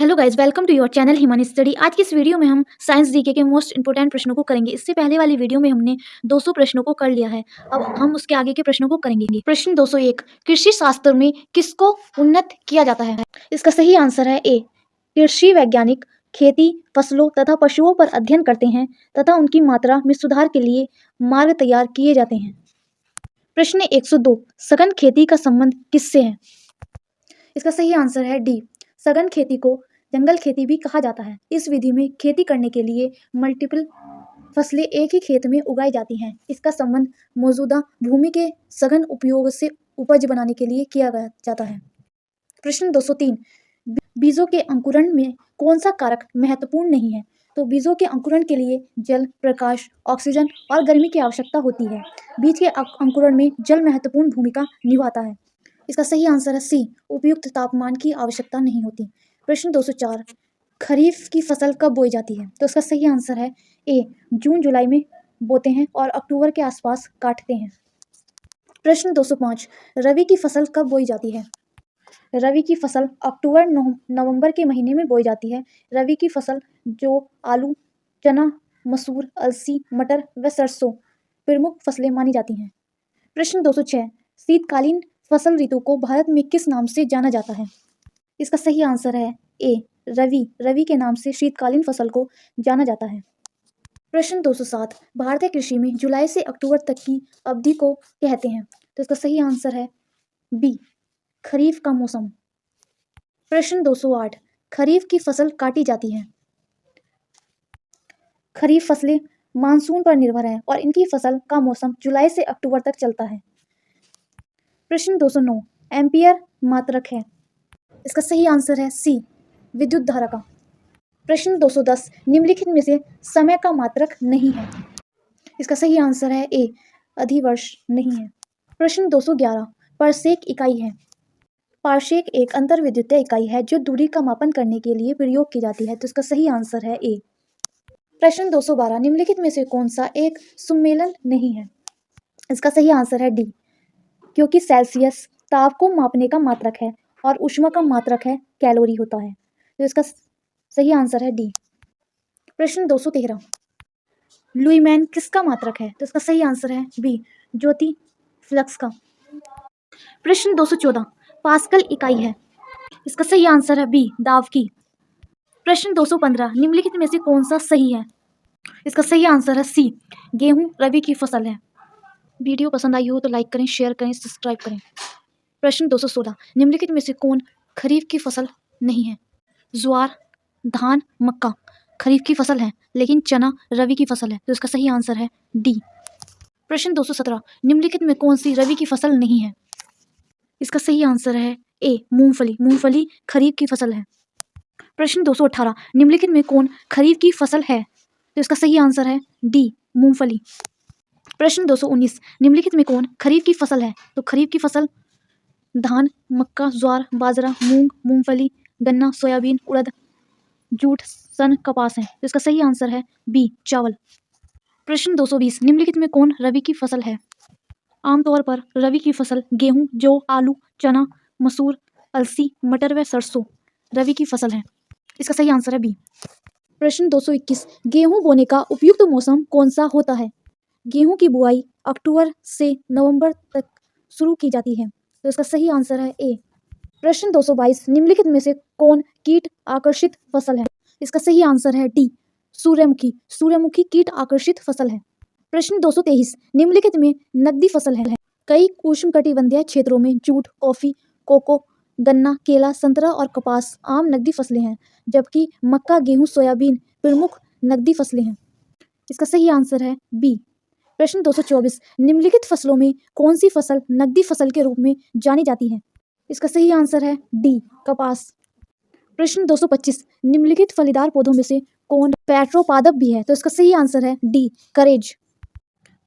Hello guys, welcome to your channel Himani study. आज की इस वीडियो में हम साइंस जीके के मोस्ट इंपोर्टेंट प्रश्नों को करेंगे। इससे पहले वाली वीडियो में हमने 200 प्रश्नों को कर लिया है। अब हम उसके आगे के प्रश्नों को करेंगे। प्रश्न 201, कृषि शास्त्र में किसको उन्नत किया जाता है? इसका सही आंसर है ए। कृषि वैज्ञानिक खेती, फसलों तथा पशुओं पर अध्ययन करते हैं तथा उनकी मात्रा में सुधार के लिए मार्ग तैयार किए जाते हैं। प्रश्न 102, सघन खेती का संबंध किससे है? इसका सही आंसर है डी। सघन खेती को जंगल खेती भी कहा जाता है। इस विधि में खेती करने के लिए मल्टीपल फसलें एक ही खेत में उगाई जाती हैं। इसका संबंध मौजूदा भूमि के सघन उपयोग से उपज बनाने के लिए किया जाता है। प्रश्न 203, बीजों के अंकुरण में कौन सा कारक महत्वपूर्ण नहीं है? तो बीजों के अंकुरण के लिए जल, प्रकाश, ऑक्सीजन और गर्मी की आवश्यकता होती है। बीज के अंकुरण में जल महत्वपूर्ण भूमिका निभाता है। इसका सही आंसर है सी। उपयुक्त तापमान की आवश्यकता नहीं होती। प्रश्न 204, खरीफ की फसल कब बोई जाती है? तो इसका सही आंसर है ए। जून जुलाई में बोते हैं और अक्टूबर के आसपास काटते हैं। प्रश्न 205, रबी की फसल कब बोई जाती है? रबी की फसल अक्टूबर नवंबर के महीने में बोई जाती है। रबी की फसल जो आलू, चना, मसूर, अलसी, मटर व सरसों प्रमुख फसलें मानी जाती हैं। प्रश्न 206, शीतकालीन फसल ऋतु को भारत में किस नाम से जाना जाता है? इसका सही आंसर है ए। रवि। रवि के नाम से शीतकालीन फसल को जाना जाता है। प्रश्न 207, भारतीय कृषि में जुलाई से अक्टूबर तक की अवधि को कहते हैं? तो इसका सही आंसर है बी, खरीफ का मौसम। प्रश्न 208, खरीफ की फसल काटी जाती है। खरीफ फसलें मानसून पर निर्भर है और इनकी फसल का मौसम जुलाई से अक्टूबर तक चलता है। प्रश्न 209, एम्पियर मात्रक है। इसका सही आंसर है सी, विद्युत धारा का। प्रश्न 210, निम्नलिखित में से समय का मात्रक नहीं है। इसका सही आंसर है ए, अधिवर्ष नहीं है। प्रश्न 211, पारसेक इकाई है। पारसेक एक अंतर्विद्युतीय इकाई है जो दूरी का मापन करने के लिए प्रयोग की जाती है। तो इसका सही आंसर है ए। प्रश्न 212, निम्नलिखित में से कौन सा एक सुमेलन नहीं है? इसका सही आंसर है डी, क्योंकि सेल्सियस ताप को मापने का मात्रक है और ऊष्मा का मात्रक है कैलोरी होता है। तो इसका सही आंसर है डी। प्रश्न 213, लुईमैन किसका मात्रक है? तो इसका सही आंसर है बी, ज्योति फ्लक्स का। प्रश्न 214, पास्कल इकाई है। इसका सही आंसर है बी, दाब की। प्रश्न 215, निम्नलिखित में से कौन सा सही है? इसका सही आंसर है सी, गेहूं रबी की फसल है। वीडियो पसंद आई हो तो लाइक करें, शेयर करें, सब्सक्राइब करें। प्रश्न 216, निम्नलिखित में से कौन खरीफ की फसल नहीं है? ज्वार, धान, मक्का खरीफ की फसल है, लेकिन चना रबी की फसल है। तो इसका सही आंसर है डी। प्रश्न 217, निम्नलिखित में कौन सी रबी की फसल नहीं है? इसका सही आंसर है ए, मूंगफली। मूंगफली खरीफ की फसल है। प्रश्न 218, निम्नलिखित में कौन खरीफ की फसल है? तो इसका सही आंसर है डी, मूंगफली। प्रश्न 219, निम्नलिखित में कौन खरीफ की फसल है? तो खरीफ की फसल धान, मक्का, ज्वार, बाजरा, मूंग, मूंगफली, गन्ना, सोयाबीन, उड़द, जूट, सन, कपास है। तो इसका सही आंसर है बी, चावल। प्रश्न 220, निम्नलिखित में कौन रबी की फसल है? आमतौर पर रबी की फसल गेहूं, जौ, आलू, चना, मसूर, अलसी, मटर व सरसों रबी की फसल है। इसका सही आंसर है बी। प्रश्न 221, गेहूं बोने का उपयुक्त मौसम कौन सा होता है? गेहूं की बुआई अक्टूबर से नवंबर तक शुरू की जाती है। तो इसका सही आंसर है ए। प्रश्न 222, निम्नलिखित में से कौन कीट आकर्षित फसल है? इसका सही आंसर है डी, सूर्यमुखी। सूर्यमुखी कीट आकर्षित फसल है। प्रश्न 223, निम्नलिखित में नकदी फसल है? कई उष्णकटिबंधीय क्षेत्रों में जूट, कॉफी, कोको, गन्ना, केला, संतरा और कपास आम नकदी फसलें हैं, जबकि मक्का, गेहूं, सोयाबीन प्रमुख नकदी फसलें हैं। इसका सही आंसर है बी। प्रश्न 224, निम्नलिखित फसलों में कौन सी फसल नकदी फसल के रूप में जानी जाती है? इसका सही आंसर है डी, कपास। प्रश्न 225, निम्नलिखित फलीदार पौधों में से कौन पैट्रोपादप भी है? तो इसका सही आंसर है डी, करेज।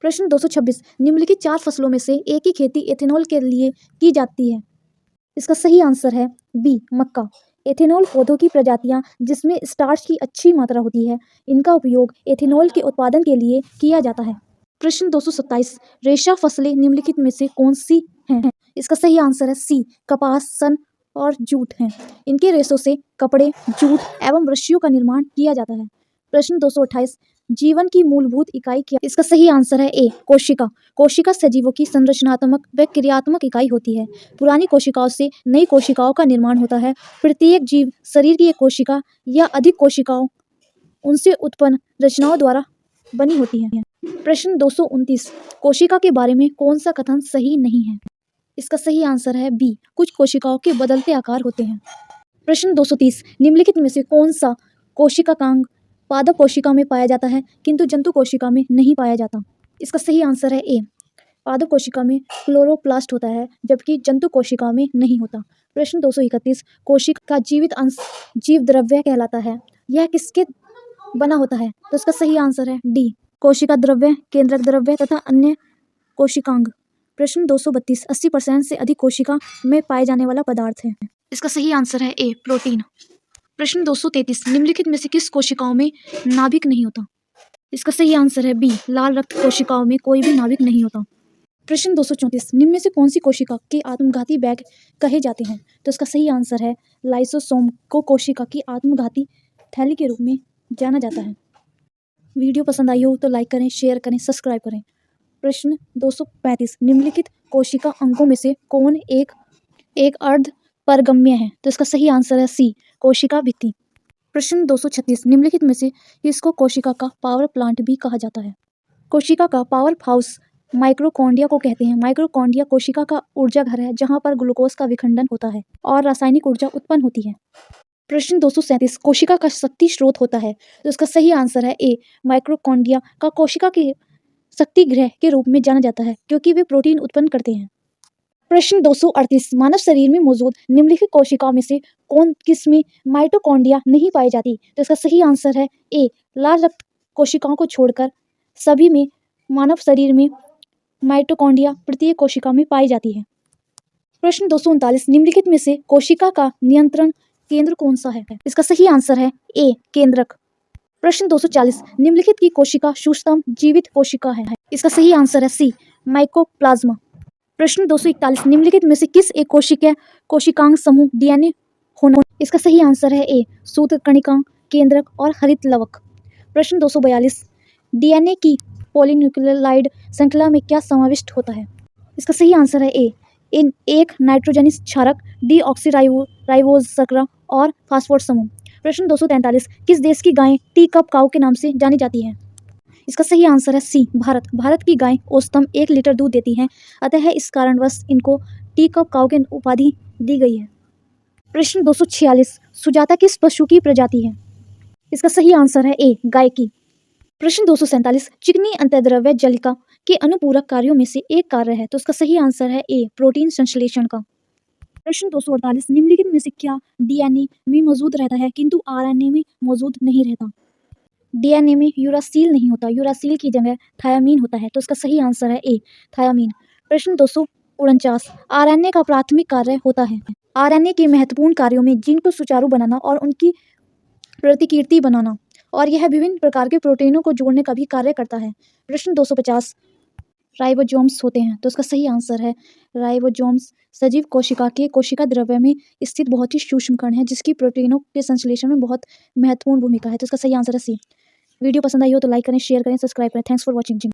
प्रश्न 226, निम्नलिखित 4 फसलों में से एक ही खेती एथेनॉल के लिए की जाती है। इसका सही आंसर है बी, मक्का। एथेनॉल पौधों की प्रजातियां जिसमें स्टार्च की अच्छी मात्रा होती है, इनका उपयोग एथेनॉल के उत्पादन के लिए किया जाता है। प्रश्न 227, रेशा फसलें निम्नलिखित में से कौन सी हैं? इसका सही आंसर है सी, कपास, सन और जूट हैं। इनके रेशों से कपड़े, जूट एवं रस्सियों का निर्माण किया जाता है। प्रश्न 228, जीवन की मूलभूत इकाई क्या? इसका सही आंसर है ए, कोशिका। कोशिका सजीवों की संरचनात्मक व क्रियात्मक इकाई होती है। पुरानी कोशिकाओं से नई कोशिकाओं का निर्माण होता है। प्रत्येक जीव शरीर की एक कोशिका या अधिक कोशिकाओं उनसे उत्पन्न रचनाओं द्वारा बनी होती है। प्रश्न 229, कोशिका के बारे में कौन सा कथन सही नहीं है? इसका सही आंसर है बी, कुछ कोशिकाओं के बदलते आकार होते हैं। प्रश्न 230, निम्नलिखित में से कौन सा कोशिकांग पादप कोशिका में पाया जाता है किंतु जंतु कोशिका में नहीं पाया जाता? इसका सही आंसर है ए, पादप कोशिका में क्लोरोप्लास्ट होता है जबकि जंतु कोशिका में नहीं होता। प्रश्न 231, कोशिका का जीवित अंश जीव द्रव्य कहलाता है। यह किसके बना होता है? तो इसका सही आंसर है डी, कोशिका द्रव्य, केंद्रक द्रव्य तथा अन्य कोशिकांग। प्रश्न 232, 80% से अधिक कोशिका में पाए जाने वाला पदार्थ है। इसका सही आंसर है ए, प्रोटीन। प्रश्न 233, निम्नलिखित में से किस कोशिकाओं में नाभिक नहीं होता? इसका सही आंसर है बी, लाल रक्त कोशिकाओं में कोई भी नाभिक नहीं होता। प्रश्न 234, निम्न में से कौन सी कोशिका के आत्मघाती बैग कहे जाते हैं? तो इसका सही आंसर है लाइसोसोम को कोशिका की आत्मघाती थैली के रूप में जाना जाता है। वीडियो पसंद आई हो तो लाइक करें, शेयर करें, सब्सक्राइब करें। प्रश्न 235, निम्नलिखित कोशिका अंगों में से कौन एक अर्ध परगम्य है? तो इसका सही आंसर है सी, कोशिका भित्ति। प्रश्न 236, निम्नलिखित में से किसको कोशिका का पावर प्लांट भी कहा जाता है? कोशिका का पावर हाउस माइक्रोकॉन्ड्रिया को कहते हैं। माइक्रोकॉन्ड्रिया कोशिका का ऊर्जा घर है जहां पर ग्लूकोज का विखंडन होता है और रासायनिक ऊर्जा उत्पन्न होती है। प्रश्न 237, कोशिका का शक्ति स्रोत होता है। तो इसका सही आंसर है ए, माइक्रोकॉन्ड्रिया का कोशिका के शक्ति गृह के रूप में जाना जाता है क्योंकि वे प्रोटीन उत्पन्न करते हैं। प्रश्न 238, मानव शरीर में मौजूद निम्नलिखित कोशिकाओं में से किसमें माइटोकॉन्ड्रिया नहीं पाई जाती? तो इसका सही आंसर है ए, लाल रक्त कोशिकाओं को छोड़कर सभी में मानव शरीर में माइटोकॉन्ड्रिया प्रत्येक कोशिका में पाई जाती है। प्रश्न 239, निम्नलिखित में से कोशिका का नियंत्रण केंद्र कौन सा है? इसका सही आंसर है ए, केंद्रक। प्रश्न 240, निम्नलिखित की कोशिका सूक्ष्मतम जीवित कोशिका है? इसका सही आंसर है सी, माइकोप्लाज्मा। प्रश्न 241, निम्नलिखित में से किस एक कोशिकांग समूह डीएनए होना? इसका सही आंसर है ए, सूत्रकणिका, केंद्रक और हरित लवक। प्रश्न 242, डीएनए की पॉलीन्यूक्लियोटाइड श्रृंखला में क्या समाविष्ट होता है? इसका सही आंसर है ए, इन एक नाइट्रोजनस क्षारक, डीऑक्सीराइबोज शर्करा और फास्फोरस समूह। प्रश्न 243, किस देश की गायें टी कप काऊ के नाम से जानी जाती हैं? इसका सही आंसर है सी, भारत। भारत की गायें औसतन 1 लीटर दूध देती हैं, अतः इस कारणवश इनको टी कप काऊ की उपाधि दी गई है। प्रश्न 246, सुजाता किस पशु की प्रजाति है? इसका सही आंसर है ए, गाय की। प्रश्न 247, चिकनी अंतर्द्रव्य जलिका के अनुपूरक कार्यों में से एक कार्य है, तो इसका सही आंसर है ए, प्रोटीन संश्लेषण का। प्रश्न 248, निम्नलिखित में से क्या डीएनए में मौजूद रहता है किंतु आरएनए में मौजूद नहीं रहता? डीएनए में यूरासिल नहीं होता, यूरासिल की जगह थायामीन होता है, तो इसका सही आंसर है ए, थायामीन। प्रश्न 249, आरएनए का प्राथमिक कार्य होता है? आरएनए के महत्वपूर्ण कार्यों में जीन को सुचारू बनाना और उनकी प्रतिकृति बनाना, और यह विभिन्न प्रकार के प्रोटीनों को जोड़ने का भी कार्य करता है। प्रश्न 250, राइबोसोम्स होते हैं, तो इसका सही आंसर है राइबोसोम्स सजीव कोशिका के कोशिका द्रव्य में स्थित बहुत ही सूक्ष्म कण है जिसकी प्रोटीनों के संश्लेषण में बहुत महत्वपूर्ण भूमिका है, तो इसका सही आंसर है सी। वीडियो पसंद आई हो तो लाइक करें, शेयर करें, सब्सक्राइब करें। Thanks for watching.